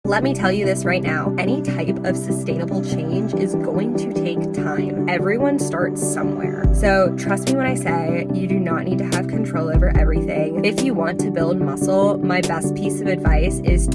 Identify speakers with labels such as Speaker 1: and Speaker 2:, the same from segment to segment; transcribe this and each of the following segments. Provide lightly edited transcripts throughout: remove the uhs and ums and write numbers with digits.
Speaker 1: Let me tell you this right now, any type of sustainable change is going to take time. Everyone starts somewhere. So trust me when I say you do not need to have control over everything. If you want to build muscle, my best piece of advice is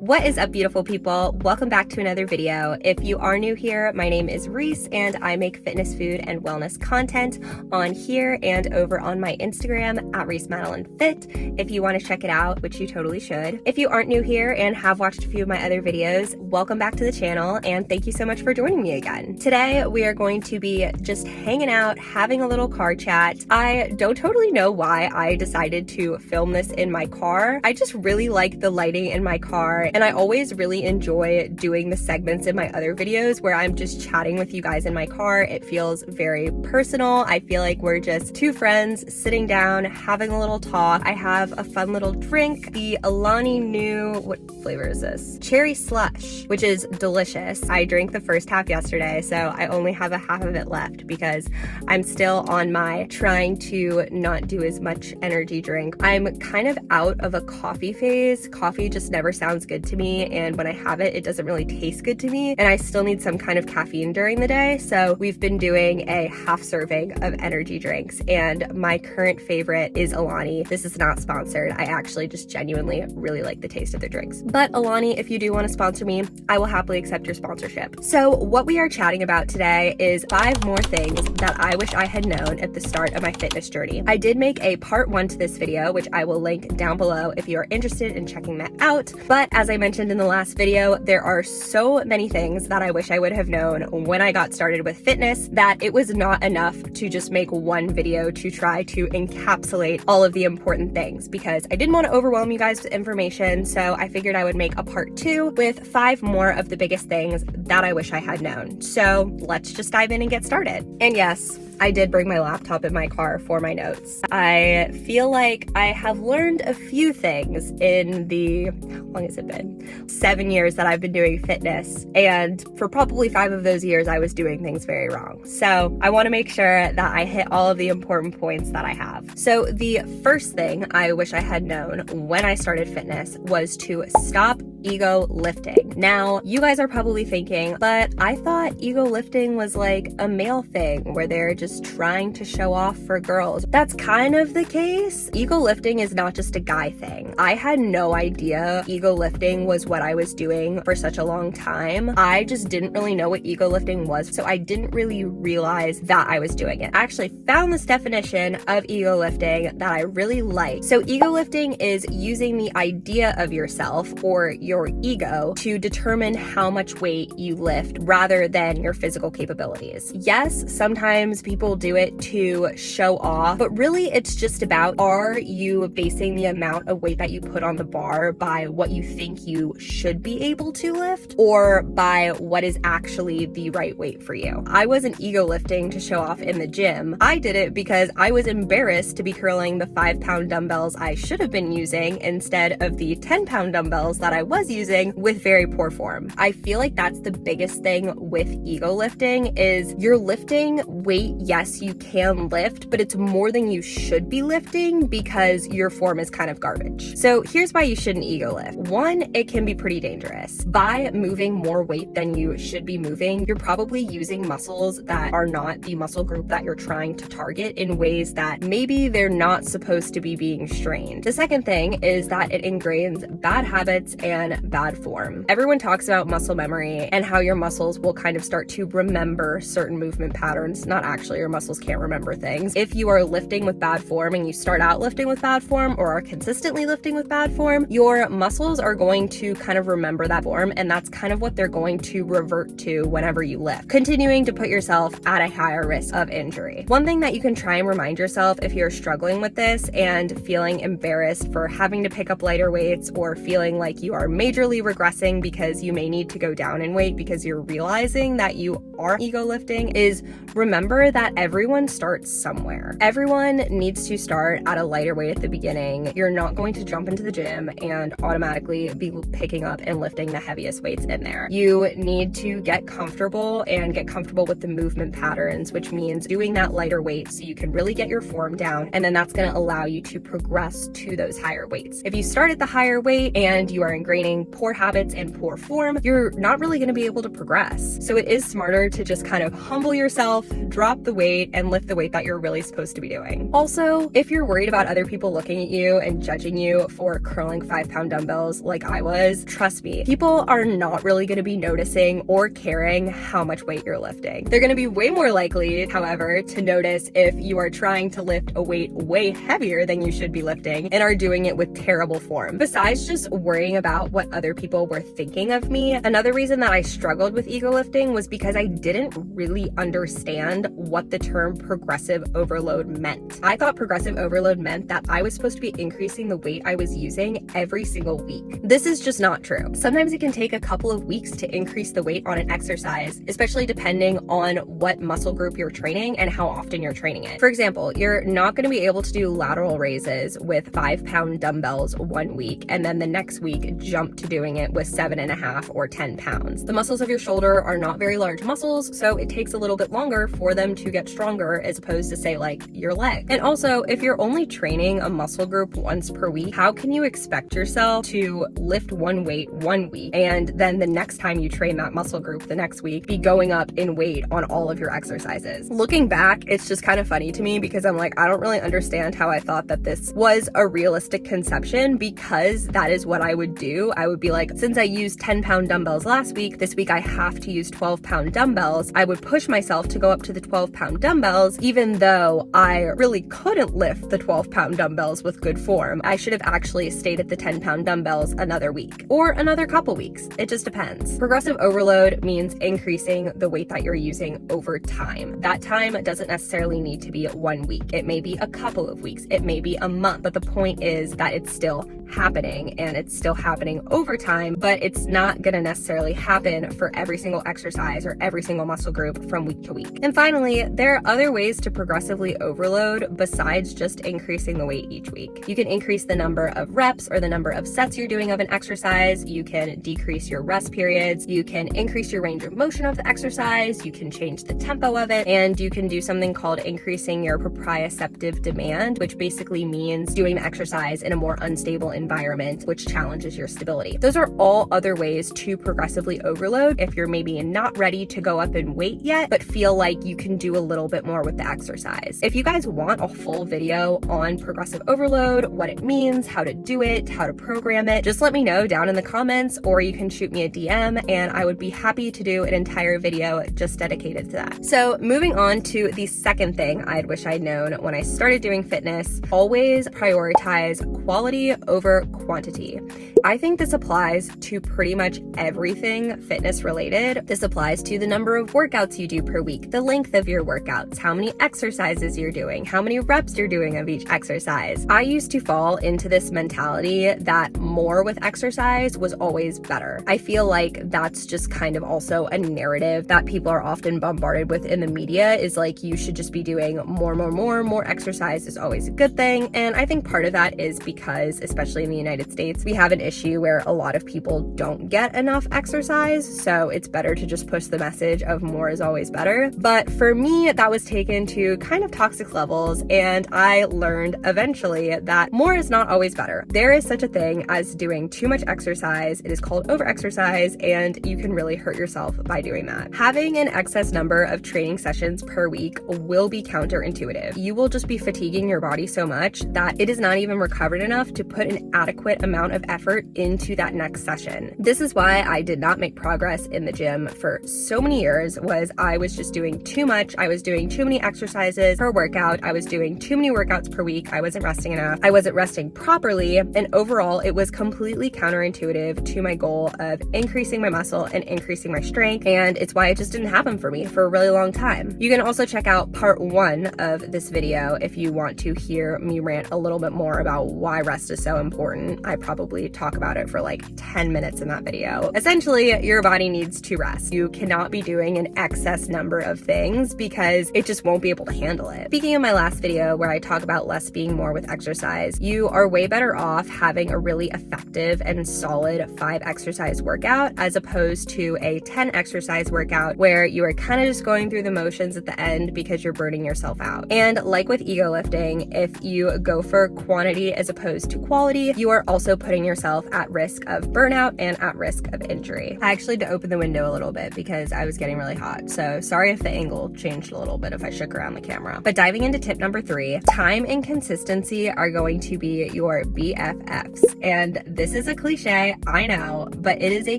Speaker 1: What is up, beautiful people? Welcome back to another video. If you are new here, my name is Reese and I make fitness, food, and wellness content on here and over on my Instagram at ReeseMadelynFit if you want to check it out, which you totally should. If you aren't new here and have watched a few of my other videos, welcome back to the channel and thank you so much for joining me again. Today, we are going to be just hanging out, having a little car chat. I don't totally know why I decided to film this in my car. I just really like the lighting in my car. And I always really enjoy doing the segments in my other videos where I'm just chatting with you guys in my car. It feels very personal. I feel like we're just two friends sitting down, having a little talk. I have a fun little drink, the Alani new, what flavor is this? Cherry slush, which is delicious. I drank the first half yesterday, so I only have a half of it left because I'm still on my trying to not do as much energy drink. I'm kind of out of a coffee phase. Coffee just never sounds good to me, and when I have it, it doesn't really taste good to me, and I still need some kind of caffeine during the day. So we've been doing a half serving of energy drinks, and my current favorite is Alani. This is not sponsored. I actually just genuinely really like the taste of their drinks. But Alani, if you do want to sponsor me, I will happily accept your sponsorship. So what we are chatting about today is 5 more things that I wish I had known at the start of my fitness journey. I did make a part 1 to this video, which I will link down below if you are interested in checking that out. But as I mentioned in the last video, there are so many things that I wish I would have known when I got started with fitness that it was not enough to just make one video to try to encapsulate all of the important things, because I didn't want to overwhelm you guys with information. So I figured I would make a part 2 with 5 more of the biggest things that I wish I had known. So let's just dive in and get started. And yes, I did bring my laptop in my car for my notes. I feel like I have learned a few things in the, how long has it been? 7 years that I've been doing fitness. And for probably 5 of those years, I was doing things very wrong. So I want to make sure that I hit all of the important points that I have. So the first thing I wish I had known when I started fitness was to stop ego lifting. Now, you guys are probably thinking, but I thought ego lifting was like a male thing where they're just trying to show off for girls. That's kind of the case. Ego lifting is not just a guy thing. I had no idea ego lifting was what I was doing for such a long time. I just didn't really know what ego lifting was, so I didn't really realize that I was doing it. I actually found this definition of ego lifting that I really like. So ego lifting is using the idea of yourself or your ego to determine how much weight you lift rather than your physical capabilities. Yes, sometimes people do it to show off, but really it's just about, are you basing the amount of weight that you put on the bar by what you think you should be able to lift, or by what is actually the right weight for you? I wasn't ego lifting to show off in the gym. I did it because I was embarrassed to be curling the 5-pound dumbbells I should have been using instead of the 10-pound dumbbells that I was using with very poor form. I feel like that's the biggest thing with ego lifting is you're lifting weight. Yes, you can lift, but it's more than you should be lifting because your form is kind of garbage. So here's why you shouldn't ego lift. 1, it can be pretty dangerous. By moving more weight than you should be moving, you're probably using muscles that are not the muscle group that you're trying to target in ways that maybe they're not supposed to be being strained. The second thing is that it ingrains bad habits and bad form. Everyone talks about muscle memory and how your muscles will kind of start to remember certain movement patterns. Not actually, your muscles can't remember things. If you are lifting with bad form and you start out lifting with bad form or are consistently lifting with bad form, your muscles are going to kind of remember that form, and that's kind of what they're going to revert to whenever you lift, continuing to put yourself at a higher risk of injury. One thing that you can try and remind yourself if you're struggling with this and feeling embarrassed for having to pick up lighter weights or feeling like you are majorly regressing because you may need to go down in weight because you're realizing that you are ego lifting is remember that everyone starts somewhere. Everyone needs to start at a lighter weight at the beginning. You're not going to jump into the gym and automatically be picking up and lifting the heaviest weights in there. You need to get comfortable and get comfortable with the movement patterns, which means doing that lighter weight so you can really get your form down, and then that's going to allow you to progress to those higher weights. If you start at the higher weight and you are ingraining poor habits and poor form, you're not really going to be able to progress. So it is smarter to just kind of humble yourself, drop the weight, and lift the weight that you're really supposed to be doing. Also, if you're worried about other people looking at you and judging you for curling 5-pound dumbbells like I was, trust me, people are not really going to be noticing or caring how much weight you're lifting. They're going to be way more likely, however, to notice if you are trying to lift a weight way heavier than you should be lifting and are doing it with terrible form. Besides just worrying about what other people were thinking of me, another reason that I struggled with ego lifting was because I didn't really understand what the term progressive overload meant. I thought progressive overload meant that I was supposed to be increasing the weight I was using every single week. This is just not true. Sometimes it can take a couple of weeks to increase the weight on an exercise, especially depending on what muscle group you're training and how often you're training it. For example, you're not going to be able to do lateral raises with 5-pound dumbbells one week and then the next week jump to doing it with 7.5 or 10 pounds. The muscles of your shoulder are not very large muscles, so it takes a little bit longer for them to get stronger as opposed to say like your leg. And also, if you're only training a muscle group once per week, how can you expect yourself to lift one weight one week and then the next time you train that muscle group the next week be going up in weight on all of your exercises? Looking back, it's just kind of funny to me because I'm like, I don't really understand how I thought that this was a realistic conception, because that is what I would do. I would be like, since I used 10-pound dumbbells last week, this week I have to use 12-pound dumbbells. I would push myself to go up to the 12-pound dumbbells, even though I really couldn't lift the 12-pound dumbbells with good form. I should have actually stayed at the 10-pound dumbbells another week or another couple weeks. It just depends. Progressive overload means increasing the weight that you're using over time. That time doesn't necessarily need to be 1 week. It may be a couple of weeks. It may be a month. But the point is that it's still happening, and it's still happening over time, but it's not going to necessarily happen for every single exercise or every single muscle group from week to week. And finally, there are other ways to progressively overload besides just increasing the weight each week. You can increase the number of reps or the number of sets you're doing of an exercise. You can decrease your rest periods. You can increase your range of motion of the exercise. You can change the tempo of it, and you can do something called increasing your proprioceptive demand, which basically means doing the exercise in a more unstable environment, which challenges your stability. Those are all other ways to progressively overload if you're maybe not ready to go up in weight yet, but feel like you can do a little bit more with the exercise. If you guys want a full video on progressive overload, what it means, how to do it, how to program it, just let me know down in the comments, or you can shoot me a DM and I would be happy to do an entire video just dedicated to that. So moving on to the second thing I'd wish I'd known when I started doing fitness, always prioritize quality over quantity. I think this applies to pretty much everything fitness related. This applies to the number of workouts you do per week, the length of your workouts, how many exercises you're doing, how many reps you're doing of each exercise. I used to fall into this mentality that more with exercise was always better. I feel like that's just kind of also a narrative that people are often bombarded with in the media, is like you should just be doing more exercise is always a good thing. And I think part of that is because, especially in the United States, we have an issue where a lot of people don't get enough exercise, so it's better to just push the message of more is always better. But for me, that was taken to kind of toxic levels, and I learned eventually that more is not always better. There is such a thing as doing too much exercise. It is called overexercise, and you can really hurt yourself by doing that. Having an excess number of training sessions per week will be counterintuitive. You will just be fatiguing your body so much that it is not even recovered enough to put an adequate amount of effort into that next session. This is why I did not make progress in the gym for so many years, was I was just doing too much. I was doing too many exercises per workout. I was doing too many workouts per week. I wasn't resting enough. I wasn't resting properly. And overall, it was completely counterintuitive to my goal of increasing my muscle and increasing my strength. And it's why it just didn't happen for me for a really long time. You can also check out part 1 of this video if you want to hear me rant a little bit more about why rest is so important important. I probably talk about it for like 10 minutes in that video. Essentially, your body needs to rest. You cannot be doing an excess number of things because it just won't be able to handle it. Speaking of my last video where I talk about less being more with exercise, you are way better off having a really effective and solid 5 exercise workout as opposed to a 10 exercise workout where you are kind of just going through the motions at the end because you're burning yourself out. And like with ego lifting, if you go for quantity as opposed to quality, you are also putting yourself at risk of burnout and at risk of injury. I actually had to open the window a little bit because I was getting really hot. So sorry if the angle changed a little bit if I shook around the camera. But diving into tip number 3, time and consistency are going to be your BFFs. And this is a cliche, I know, but it is a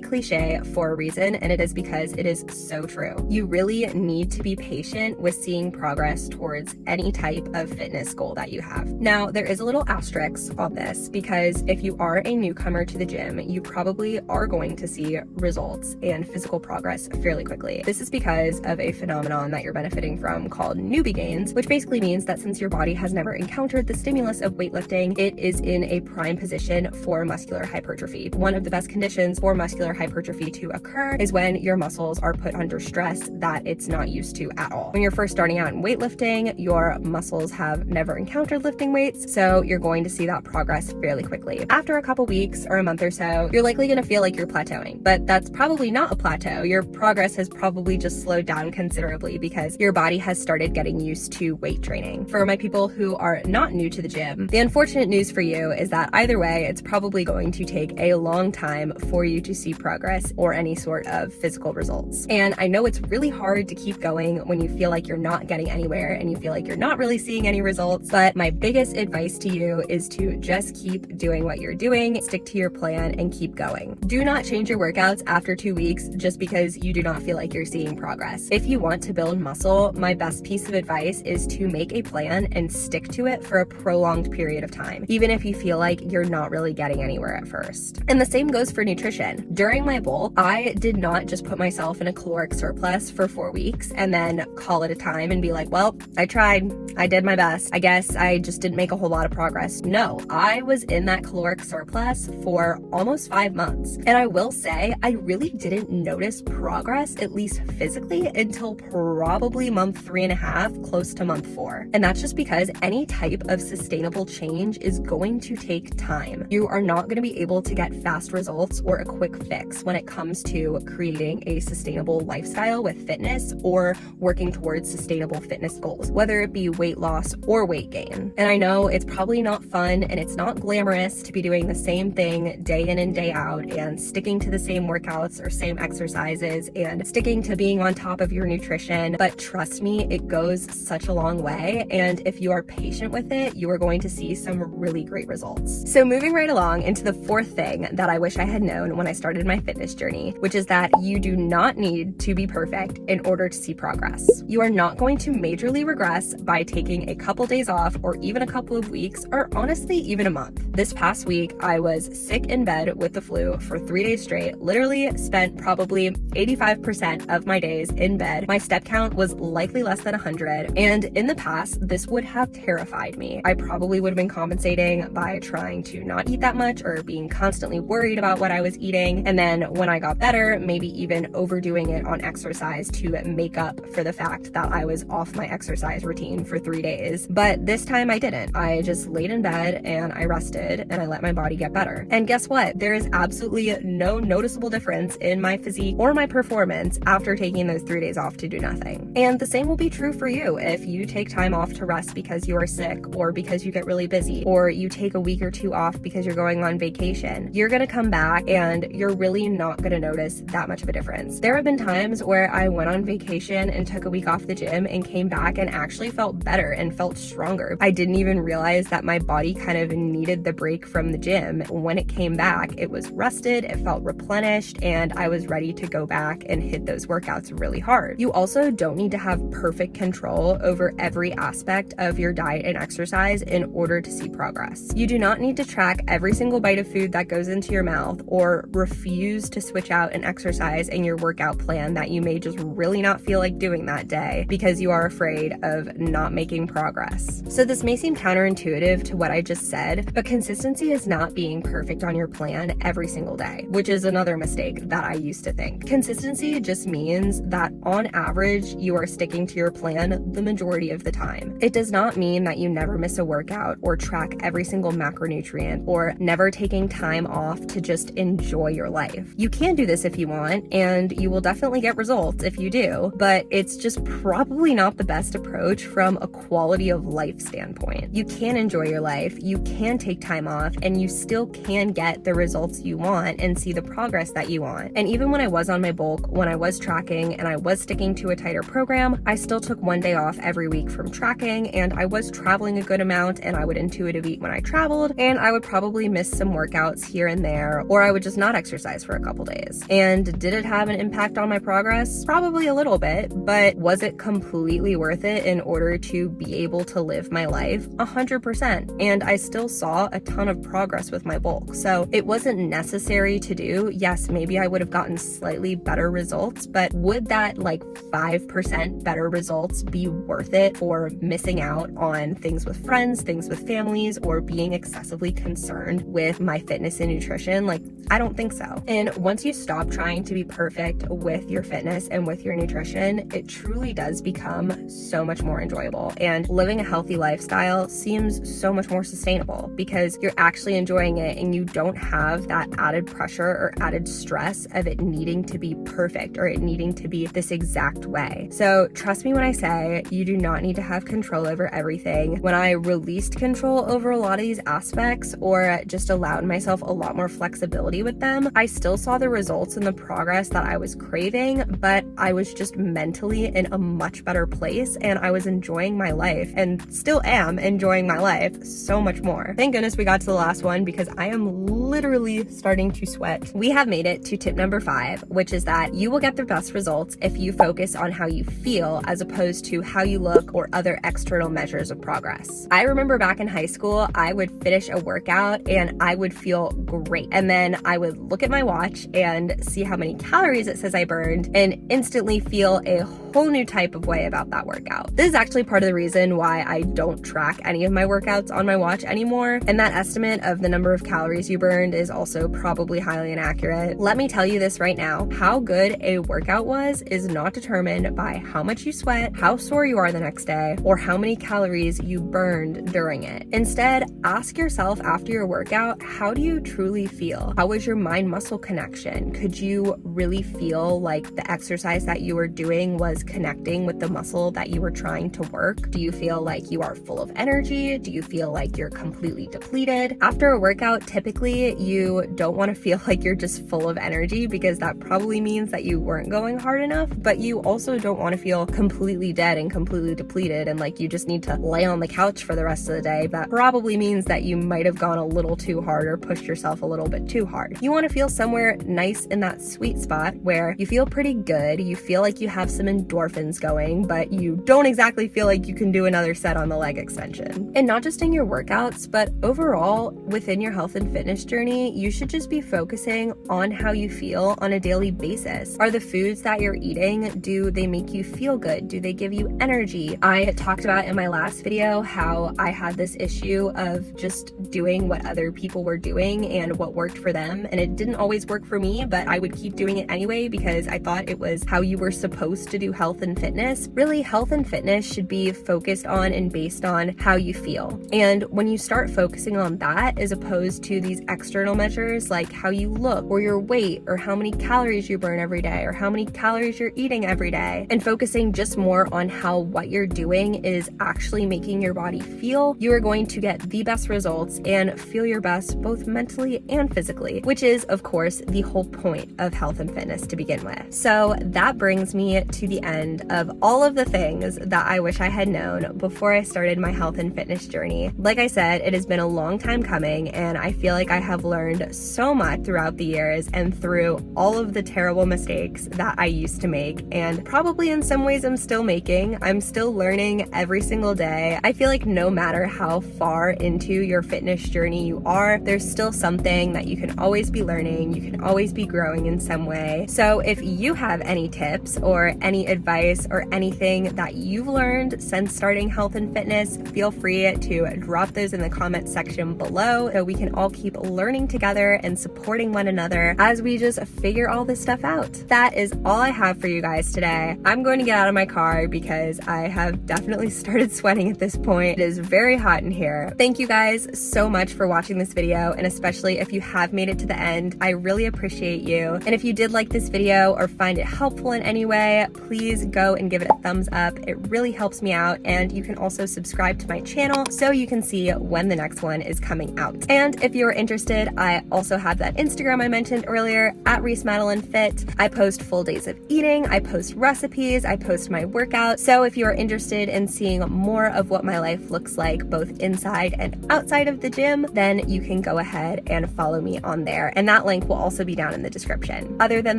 Speaker 1: cliche for a reason, and it is because it is so true. You really need to be patient with seeing progress towards any type of fitness goal that you have. Now, there is a little asterisk on this because if you are a newcomer to the gym, you probably are going to see results and physical progress fairly quickly. This is because of a phenomenon that you're benefiting from called newbie gains, which basically means that since your body has never encountered the stimulus of weightlifting, it is in a prime position for muscular hypertrophy. One of the best conditions for muscular hypertrophy to occur is when your muscles are put under stress that it's not used to at all. When you're first starting out in weightlifting, your muscles have never encountered lifting weights, so you're going to see that progress fairly quickly. After a couple weeks or a month or so, you're likely going to feel like you're plateauing, but that's probably not a plateau. Your progress has probably just slowed down considerably because your body has started getting used to weight training. For my people who are not new to the gym, the unfortunate news for you is that either way, it's probably going to take a long time for you to see progress or any sort of physical results. And I know it's really hard to keep going when you feel like you're not getting anywhere and you feel like you're not really seeing any results, but my biggest advice to you is to just keep doing what you're doing, stick to your plan, and keep going. Do not change your workouts after 2 weeks just because you do not feel like you're seeing progress. If you want to build muscle, my best piece of advice is to make a plan and stick to it for a prolonged period of time, even if you feel like you're not really getting anywhere at first. And the same goes for nutrition. During my bowl, I did not just put myself in a caloric surplus for 4 weeks and then call it a time and be like, well, I tried, I did my best, I guess I just didn't make a whole lot of progress. No, I was in that caloric surplus for almost 5 months. And I will say, I really didn't notice progress, at least physically, until probably month 3.5, close to month 4. And that's just because any type of sustainable change is going to take time. You are not going to be able to get fast results or a quick fix when it comes to creating a sustainable lifestyle with fitness or working towards sustainable fitness goals, whether it be weight loss or weight gain. And I know it's probably not fun and it's not glamorous to be doing the same thing day in and day out and sticking to the same workouts or same exercises and sticking to being on top of your nutrition, but trust me, it goes such a long way. And if you are patient with it, you are going to see some really great results. So moving right along into the 4th thing that I wish I had known when I started my fitness journey, which is that you do not need to be perfect in order to see progress. You are not going to majorly regress by taking a couple days off or even a couple of weeks or honestly even a month. This past week, I was sick in bed with the flu for 3 days straight, literally spent probably 85% of my days in bed. My step count was likely less than 100. And in the past, this would have terrified me. I probably would have been compensating by trying to not eat that much or being constantly worried about what I was eating. And then when I got better, maybe even overdoing it on exercise to make up for the fact that I was off my exercise routine for 3 days. But this time I didn't. I just laid in bed and I rested and I let my body get better. And guess what? There is absolutely no noticeable difference in my physique or my performance after taking those 3 days off to do nothing. And the same will be true for you if you take time off to rest because you are sick or because you get really busy, or you take a week or 2 off because you're going on vacation. You're gonna come back and you're really not gonna notice that much of a difference. There have been times where I went on vacation and took a week off the gym and came back and actually felt better and felt stronger. I didn't even realize that my body kind of needed the break from the gym. When it came back, it was rested, it felt replenished, and I was ready to go back and hit those workouts really hard. You also don't need to have perfect control over every aspect of your diet and exercise in order to see progress. You do not need to track every single bite of food that goes into your mouth or refuse to switch out an exercise in your workout plan that you may just really not feel like doing that day because you are afraid of not making progress. So this may seem counterintuitive to what I just said, but Consistency is not being perfect on your plan every single day, which is another mistake that I used to think. Consistency just means that on average, you are sticking to your plan the majority of the time. It does not mean that you never miss a workout or track every single macronutrient or never taking time off to just enjoy your life. You can do this if you want, and you will definitely get results if you do, but it's just probably not the best approach from a quality of life standpoint. You can enjoy your life, you can take time off, and you still can get the results you want and see the progress that you want. And even when I was on my bulk, when I was tracking and I was sticking to a tighter program, I still took one day off every week from tracking, and I was traveling a good amount, and I would intuitive eat when I traveled, and I would probably miss some workouts here and there, or I would just not exercise for a couple days. And did it have an impact on my progress? Probably a little bit, but was it completely worth it in order to be able to live my life? 100%. And I still saw a ton of progress with my bulk. So it wasn't necessary to do. Yes, maybe I would have gotten slightly better results, but would that 5% better results be worth it for missing out on things with friends, things with families, or being excessively concerned with my fitness and nutrition? I don't think so. And once you stop trying to be perfect with your fitness and with your nutrition, it truly does become so much more enjoyable. And living a healthy lifestyle seems so much more sustainable because you're actually enjoying it and you don't have that added pressure or added stress of it needing to be perfect or it needing to be this exact way. So trust me when I say you do not need to have control over everything. When I released control over a lot of these aspects or just allowed myself a lot more flexibility with them, I still saw the results and the progress that I was craving, but I was just mentally in a much better place and I was enjoying my life and still am enjoying my life so much more. Thank goodness we got to the last one because I am literally starting to sweat. We have made it to tip number 5, which is that you will get the best results if you focus on how you feel as opposed to how you look or other external measures of progress. I remember back in high school, I would finish a workout and I would feel great. And then I would look at my watch and see how many calories it says I burned and instantly feel a whole new type of way about that workout. This is actually part of the reason why I don't track any of my workouts on my watch anymore. And that estimate of the number of calories you burned is also probably highly inaccurate. Let me tell you this right now. How good a workout was is not determined by how much you sweat, how sore you are the next day, or how many calories you burned during it. Instead, ask yourself after your workout, how do you truly feel? How was your mind-muscle connection? Could you really feel like the exercise that you were doing was connecting with the muscle that you were trying to work? Do you feel like you are full of energy? Do you feel like you're completely depleted? After a workout, typically you don't want to feel like you're just full of energy because that probably means that you weren't going hard enough, but you also don't want to feel completely dead and completely depleted and like you just need to lay on the couch for the rest of the day. That probably means that you might have gone a little too hard or pushed yourself a little bit too hard. You want to feel somewhere nice in that sweet spot where you feel pretty good, you feel like you have some endorphins going, but you don't exactly feel like you can do another set on the leg extension. And not just in your workouts, but overall within your health and fitness journey, you should just be focusing on how you feel on a daily basis. Are the foods that you're eating, do they make you feel good? Do they give you energy? I talked about in my last video how I had this issue of just doing what other people were doing and what worked for them, and it didn't always work for me, but I would keep doing it anyway because I thought it was how you were supposed to do health and fitness. Really, health and fitness should be focused on and based on how you feel. And when you start focusing on that as opposed to these external measures like how you look or your weight or how many calories you burn every day or how many calories you're eating every day, and focusing just more on how what you're doing is actually making your body feel, you are going to get the best results and feel your best both mentally and physically, which is of course the whole point of health and fitness to begin with. So that brings me to the end of all of the things that I wish I had known before I started my health and fitness journey. Like I said, it has been a long time coming and I feel like I have learned so much throughout the years and through all of the terrible mistakes that I used to make, and probably in some ways I'm still making. I'm still learning every single day. I feel like no matter how far into your fitness journey you are, there's still something that you can always be learning. You can always be growing in some way. So if you have any tips or any advice or anything that you've learned since starting health and fitness, feel free to drop those in the comment section section below so we can all keep learning together and supporting one another as we just figure all this stuff out. That is all I have for you guys today. I'm going to get out of my car because I have definitely started sweating at this point. It is very hot in here. Thank you guys so much for watching this video, and especially if you have made it to the end, I really appreciate you. And if you did like this video or find it helpful in any way, please go and give it a thumbs up. It really helps me out, and you can also subscribe to my channel so you can see when the next one is coming out. And if you're interested, I also have that Instagram I mentioned earlier, at ReeseMadelineFit. I post full days of eating, I post recipes, I post my workout. So if you are interested in seeing more of what my life looks like both inside and outside of the gym, then you can go ahead and follow me on there. And that link will also be down in the description. Other than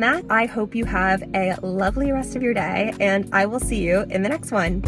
Speaker 1: that, I hope you have a lovely rest of your day, and I will see you in the next one.